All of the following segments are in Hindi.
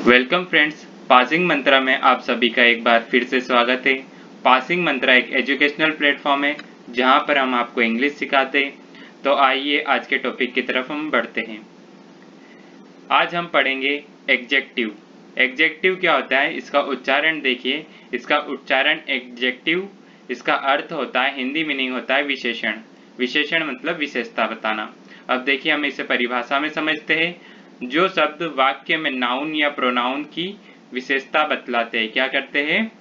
वेलकम फ्रेंड्स, पासिंग मंत्रा में आप सभी का एक बार फिर से स्वागत है। पासिंग मंत्रा एक एजुकेशनल प्लेटफॉर्म है जहां पर हम आपको इंग्लिश सिखाते हैं। तो आइए आज के टॉपिक की तरफ हम बढ़ते हैं। आज हम पढ़ेंगे एग्जेक्टिव। एग्जेक्टिव क्या होता है, इसका उच्चारण देखिए। इसका उच्चारण एग्जेक्टिव, इसका अर्थ होता है, हिंदी मीनिंग होता है विशेषण। विशेषण मतलब विशेषता बताना। अब देखिए हम इसे परिभाषा में समझते हैं। जो शब्द वाक्य में नाउन या प्रोनाउन की विशेषता बतलाते हैं, क्या करते हैं?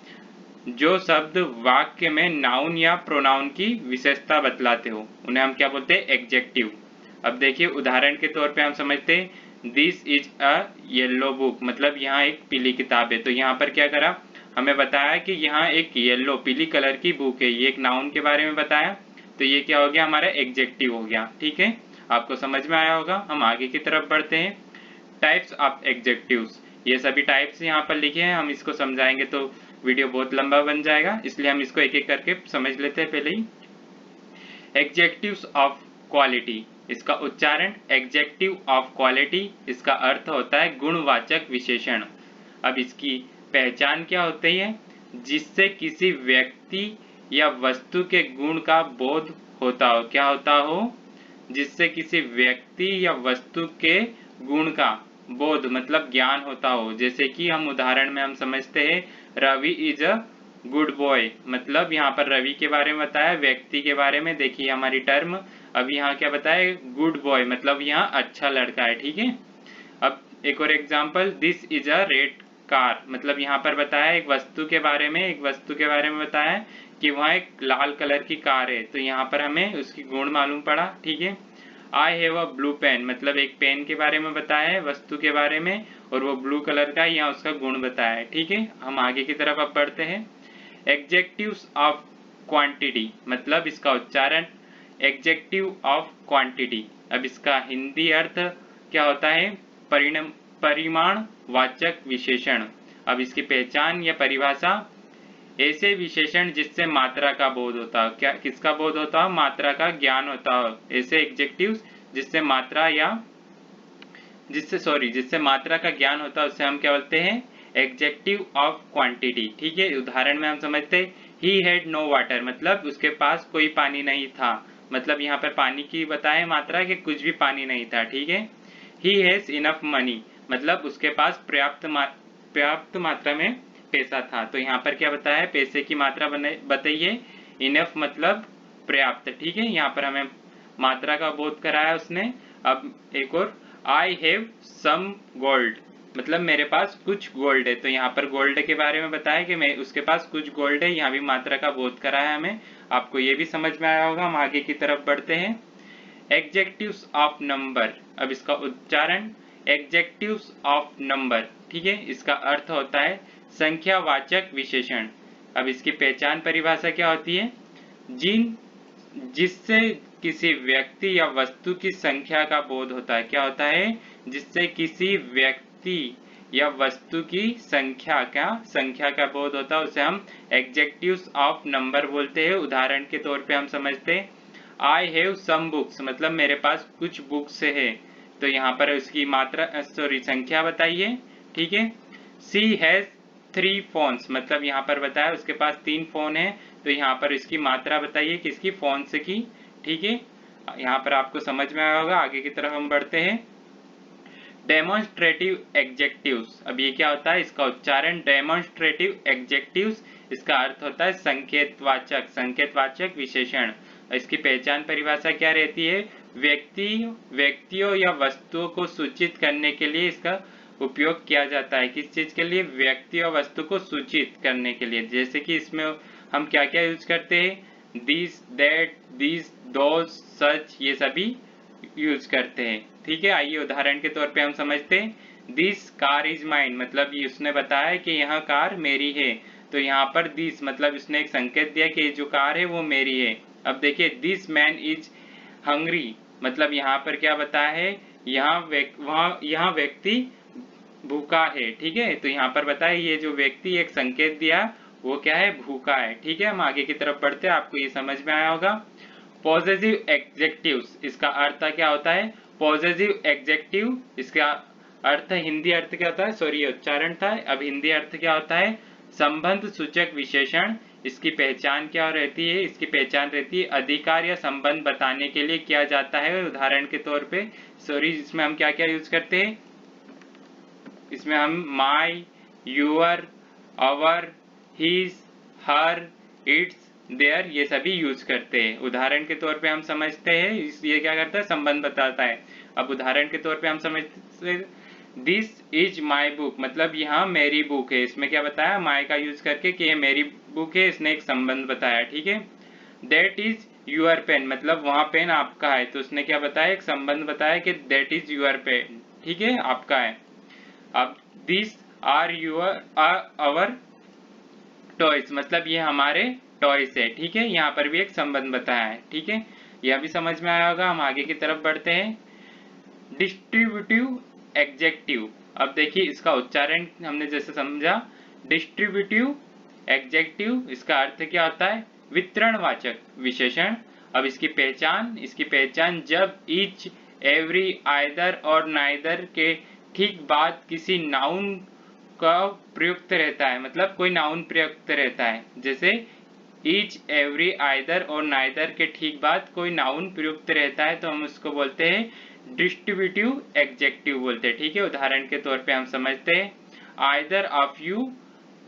जो शब्द वाक्य में नाउन या प्रोनाउन की विशेषता बतलाते हो उन्हें हम क्या बोलते हैं? एग्जेक्टिव। अब देखिए उदाहरण के तौर पे हम समझते हैं this is a yellow book, मतलब यहाँ एक पीली किताब है। तो यहाँ पर क्या करा, हमें बताया कि यहाँ एक येलो पीली कलर की बुक है। ये एक नाउन के बारे में बताया, तो ये क्या हो गया? हमारा एग्जेक्टिव हो गया। ठीक है, आपको समझ में आया होगा। हम आगे की तरफ बढ़ते हैं। टाइप्स ऑफ एग्जेक्टिव्स, ये सभी टाइप्स यहाँ पर लिखे हैं। हम इसको समझाएंगे तो वीडियो बहुत लंबा बन जाएगा, इसलिए हम इसको एक एक करके समझ लेते हैं पहले ही। एग्जेक्टिव्स ऑफ क्वालिटी, इसका उच्चारण एग्जेक्टिव ऑफ क्वालिटी, इसका अर्थ होता है गुणवाचक विशेषण। अब इसकी पहचान क्या होती है? जिससे किसी व्यक्ति या वस्तु के गुण का बोध होता हो। क्या होता हो? जिससे किसी व्यक्ति या वस्तु के गुण का बोध मतलब ज्ञान होता हो। जैसे कि हम उदाहरण में हम समझते हैं Ravi is a good boy, मतलब यहाँ पर रवि के बारे में बताया, व्यक्ति के बारे में। देखिए हमारी टर्म अब यहाँ क्या बताया? गुड बॉय, मतलब यहाँ अच्छा लड़का है। ठीक है, अब एक और example, this is a red car, मतलब यहाँ पर बताया एक वस्तु के बारे में, एक वस्तु के बारे में बताया कि वहाँ एक लाल कलर की कार है। तो यहाँ पर हमें उसकी गुण मालूम पड़ा। ठीक है, I have a blue pen, मतलब एक पेन के बारे में बताया है, वस्तु के बारे में, और वो ब्लू कलर का, यहाँ उसका गुण बताया है। ठीक है, हम आगे की तरफ अब बढ़ते हैं। एग्जेक्टिव्स ऑफ क्वांटिटी, मतलब इसका उच्चारण एग्जेक्टिव ऑफ क्वांटिटी। अब इसका हिंदी अर्थ क्या होता है? परिमाण वाचक विशेषण। अब इसकी पहचान या परिभाषा, ऐसे विशेषण जिससे मात्रा का बोध होता हो। क्या किसका बोध होता हो? मात्रा का ज्ञान होता हो। ऐसे एग्जेक्टिव्स जिससे मात्रा या जिससे मात्रा का ज्ञान होता है उसे हम क्या बोलते हैं? Executive of quantity. ठीक है, उदाहरण में हम समझते हैं ही हैड नो वाटर, मतलब उसके पास कोई पानी नहीं था। मतलब यहाँ पर पानी की बताए मात्रा कि कुछ भी पानी नहीं था। ठीक है, ही हैज इनफ मनी, मतलब उसके पास पर्याप्त मात्रा में पैसा था। तो यहाँ पर क्या बताया है? पैसे की मात्रा बताइए। इनफ मतलब पर्याप्त। ठीक है, यहाँ पर हमें मात्रा का बोध कराया उसने। अब एक और, आई हैव सम गोल्ड, मतलब मेरे पास कुछ गोल्ड है। तो यहाँ पर गोल्ड के बारे में बताया कि मैं उसके पास कुछ गोल्ड है। यहाँ भी मात्रा का बोध कराया हमें। आपको ये भी समझ में आया होगा। हम आगे की तरफ बढ़ते हैं। एग्जेक्टिव्स ऑफ नंबर, अब इसका उच्चारण एग्जेक्टिव्स ऑफ नंबर। ठीक है, इसका अर्थ होता है संख्यावाचक विशेषण। अब इसकी पहचान परिभाषा क्या होती है? जिससे किसी व्यक्ति या वस्तु की संख्या का बोध होता है। क्या होता है? जिससे किसी व्यक्ति या वस्तु की संख्या का बोध होता है उसे हम एग्जेक्टिव्स ऑफ नंबर बोलते हैं। उदाहरण के तौर पे हम समझते हैं आई हैव सम बुक्स, मतलब मेरे पास कुछ बुक्स है। तो यहाँ पर उसकी मात्रा संख्या बताइए। ठीक है, सी हैज 3 फोन्स, मतलब यहाँ पर बताया उसके पास 3 फोन है। तो यहाँ पर इसकी मात्रा बताइए किसकी? फोन से की। ठीक है, यहाँ पर आपको समझ में आया होगा। आगे की तरफ हम बढ़ते हैं। डेमोन्स्ट्रेटिव एग्जेक्टिव्स, अब ये क्या होता है? इसका उच्चारण डेमोन्स्ट्रेटिव एग्जेक्टिव्स, इसका अर्थ होता है संकेतवाचक विशेषण। इसकी पहचान परिभाषा क्या रहती है? व्यक्तियों या वस्तुओं को सूचित करने के लिए इसका उपयोग किया जाता है। किस चीज के लिए? व्यक्ति और वस्तु को सूचित करने के लिए। जैसे कि इसमें हम क्या क्या यूज करते हैं? दिस, दैट, दिस, दोज, सच, ये सभी यूज करते हैं। ठीक है, आइए उदाहरण के तौर पे हम समझते हैं दिस कार इज माइन, मतलब ये उसने बताया कि यह कार मेरी है। तो यहाँ पर दिस मतलब इसने एक संकेत दिया कि जो कार है वो मेरी है। अब देखिए दिस मैन इज हंग्री, मतलब यहाँ पर क्या बताया है? यहाँ व्यक्ति भूखा है। ठीक है, तो यहाँ पर बताया ये जो व्यक्ति एक संकेत दिया वो क्या है? भूखा है। ठीक है, हम आगे की तरफ बढ़ते हैं। आपको ये समझ में आया होगा। पॉजिटिव एग्जेक्टिव्स, इसका अर्थ क्या होता है? पॉजिटिव एग्जेक्टिव, इसका अर्थ, हिंदी अर्थ क्या होता है, सॉरी ये उच्चारण था, अब हिंदी अर्थ क्या होता है, संबंध सूचक विशेषण। इसकी पहचान क्या रहती है, इसकी पहचान रहती है अधिकार या संबंध बताने के लिए किया जाता है। उदाहरण के तौर पे, सॉरी इसमें हम क्या क्या यूज करते हैं, इसमें हम my, your, our, his, her, its, their ये सभी यूज करते हैं। उदाहरण के तौर पे हम समझते हैं, ये क्या करता है, संबंध बताता है। अब उदाहरण के तौर पे हम समझते, दिस इज माई बुक, मतलब यहाँ मेरी बुक है, इसमें क्या बताया, माई का यूज करके कि ये मेरी बुक है, इसने एक संबंध बताया, ठीक है। दैट इज यूअर पेन, मतलब वहाँ पेन आपका है, तो उसने क्या बताया, एक संबंध बताया कि दैट इज यूअर पेन, ठीक है, आपका है। अब this are your our toys, मतलब ये हमारे टॉयज है, ठीक है, यहाँ पर भी एक संबंध बताया है, ठीक है, यह भी समझ में आया होगा। हम आगे की तरफ बढ़ते हैं। डिस्ट्रीब्यूटिव एग्जेक्टिव, अब देखिए इसका उच्चारण हमने जैसे समझा, डिस्ट्रीब्यूटिव एग्जेक्टिव, इसका अर्थ क्या होता है, वितरणवाचक विशेषण। अब इसकी पहचान जब ईच, एवरी, आइदर और नाइदर के ठीक बाद किसी नाउन का प्रयुक्त रहता है, मतलब कोई नाउन प्रयुक्त रहता है, जैसे ईच, एवरी, आइदर और नाइदर के ठीक बाद कोई नाउन प्रयुक्त रहता है, तो हम उसको बोलते हैं डिस्ट्रीब्यूटिव एग्जेक्टिव बोलते हैं, ठीक है। उदाहरण के तौर पे हम समझते हैं, either of you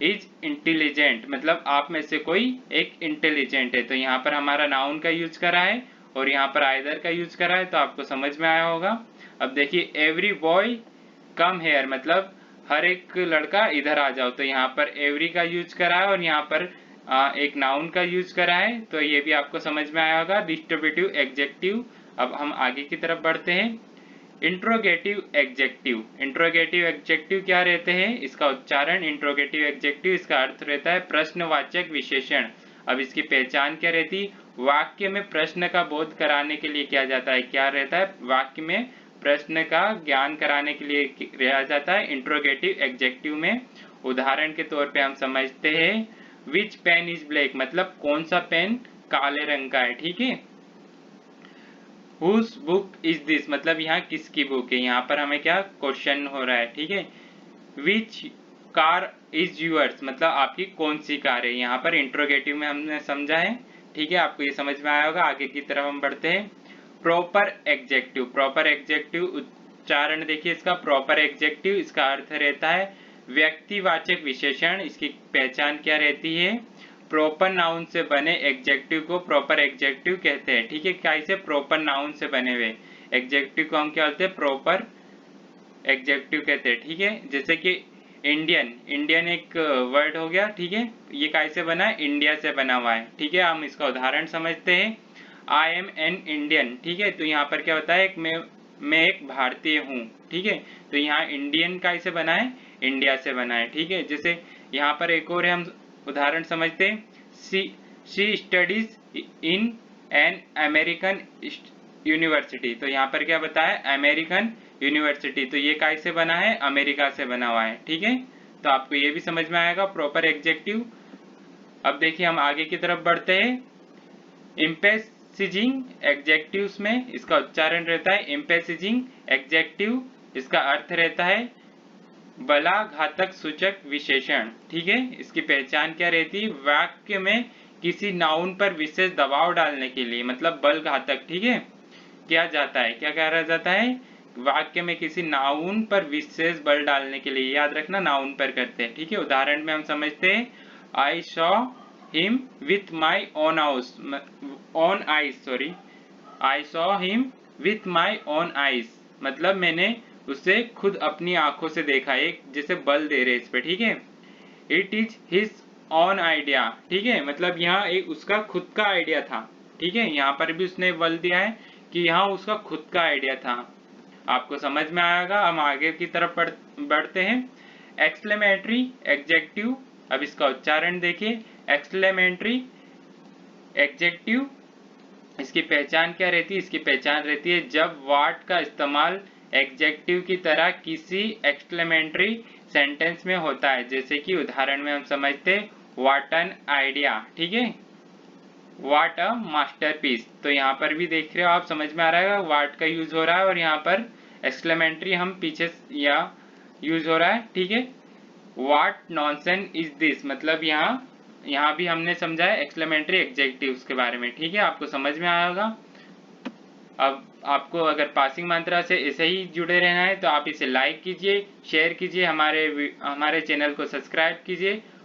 is intelligent, मतलब आप में से कोई एक इंटेलिजेंट है, तो यहाँ पर हमारा नाउन का यूज करा है और यहाँ पर आइदर का यूज करा है, तो आपको समझ में आया होगा। अब देखिए एवरी बॉय कम हेयर, मतलब हर एक लड़का इधर आ जाओ, तो यहाँ पर एवरी का यूज करा है और यहाँ पर एक नाउन का यूज करा है, तो ये भी आपको समझ में आया होगा, डिस्ट्रीब्यूटिव एग्जेक्टिव। अब हम आगे की तरफ बढ़ते हैं। इंट्रोगेटिव एग्जेक्टिव क्या रहते हैं, इसका उच्चारण, इंट्रोगेटिव एग्जेक्टिव, इसका अर्थ रहता है प्रश्नवाचक विशेषण। अब इसकी पहचान क्या रहती, वाक्य में प्रश्न का बोध कराने के लिए किया जाता है, क्या रहता है, वाक्य में प्रश्न का ज्ञान कराने के लिए किया जाता है इंट्रोगेटिव एग्जेक्टिव में। उदाहरण के तौर पे हम समझते हैं, विच पेन इज ब्लैक, मतलब कौन सा पेन काले रंग का है, ठीक है। Whose book is this, मतलब यहाँ किसकी बुक है, यहाँ पर हमें क्या क्वेश्चन हो रहा है, ठीक है। Which car is yours, मतलब आपकी कौन सी कार है, यहाँ पर इंट्रोगेटिव में हमने समझा है, ठीक है, आपको ये समझ में आया होगा। आगे की तरफ हम बढ़ते हैं। प्रॉपर एग्जेक्टिव उच्चारण देखिए इसका, प्रॉपर एग्जेक्टिव, इसका अर्थ रहता है व्यक्तिवाचक विशेषण। इसकी पहचान क्या रहती है, प्रॉपर नाउन से बने एग्जेक्टिव को प्रॉपर एग्जेक्टिव कहते हैं, ठीक है। कैसे, प्रॉपर नाउन से बने हुए एग्जेक्टिव को हम क्या बोलते हैं, प्रॉपर एग्जेक्टिव कहते हैं, ठीक है। जैसे कि इंडियन एक वर्ड हो गया, ठीक है, ये कैसे बना है, इंडिया से बना हुआ है, ठीक है। हम इसका उदाहरण समझते हैं, आई एम एन इंडियन, ठीक है, तो यहाँ पर क्या होता है, मैं एक भारतीय हूँ, ठीक है, तो यहाँ इंडियन कैसे बना है, इंडिया से बना है, ठीक है। जैसे यहाँ पर एक और है, हम उदाहरण समझते हैं, she studies in an American university, तो यहाँ पर क्या बताया, अमेरिकन यूनिवर्सिटी, तो ये कैसे बना है, अमेरिका से बना हुआ है, ठीक है। तो आपको ये भी समझ में आएगा प्रॉपर एग्जेक्टिव। अब देखिए हम आगे की तरफ बढ़ते हैं। इम्पेसिजिंग एग्जेक्टिव्स में इसका उच्चारण रहता है इम्पेसिजिंग एग्जेक्टिव, इसका अर्थ रहता है बला घातक सूचक विशेषण, ठीक है। इसकी पहचान क्या रहती है, वाक्य में किसी नाउन पर विशेष दबाव डालने के लिए, मतलब बल घातक, ठीक है, किया जाता है, क्या कहा जाता है, वाक्य में किसी नाउन पर विशेष बल डालने के लिए, याद रखना नाउन पर करते हैं, ठीक है। उदाहरण में हम समझते हैं, I saw him with my own eyes, sorry, I saw him with my own eyes, मतलब मैंने उसे खुद अपनी आंखों से देखा, एक जैसे बल दे रहे इस पे, ठीक है। It is his on idea, ठीक है, मतलब यहाँ एक उसका खुद का आइडिया था, ठीक है, यहाँ पर भी उसने बल दिया है कि यहाँ उसका खुद का आइडिया था। आपको समझ में आएगा। हम आगे की तरफ बढ़ते हैं। एक्सक्लेमेटरी एग्जेक्टिव, अब इसका उच्चारण देखिए, एक्सक्लेमेटरी एग्जेक्टिव, इसकी पहचान क्या रहती है, इसकी पहचान रहती है जब वाट का इस्तेमाल एग्जेक्टिव की तरह किसी एक्सक्लेमेटरी सेंटेंस में होता है, जैसे कि उदाहरण में हम समझते व्हाट एन आइडिया, ठीक है, व्हाट अ मास्टरपीस, तो यहाँ पर भी देख रहे हो आप, समझ में आ रहा है, व्हाट का यूज हो रहा है और यहाँ पर एक्सक्लेमेटरी हम पीछे या यूज हो रहा है, ठीक है। व्हाट नॉनसेंस इज दिस, मतलब यहाँ भी हमने समझा है एक्सक्लेमेटरी एडजेक्टिव्स के बारे में, ठीक है। आपको समझ में आया होगा। अब आपको अगर पासिंग मंत्रा से ऐसे ही जुड़े रहना है तो आप इसे लाइक कीजिए, शेयर कीजिए, हमारे चैनल को सब्सक्राइब कीजिए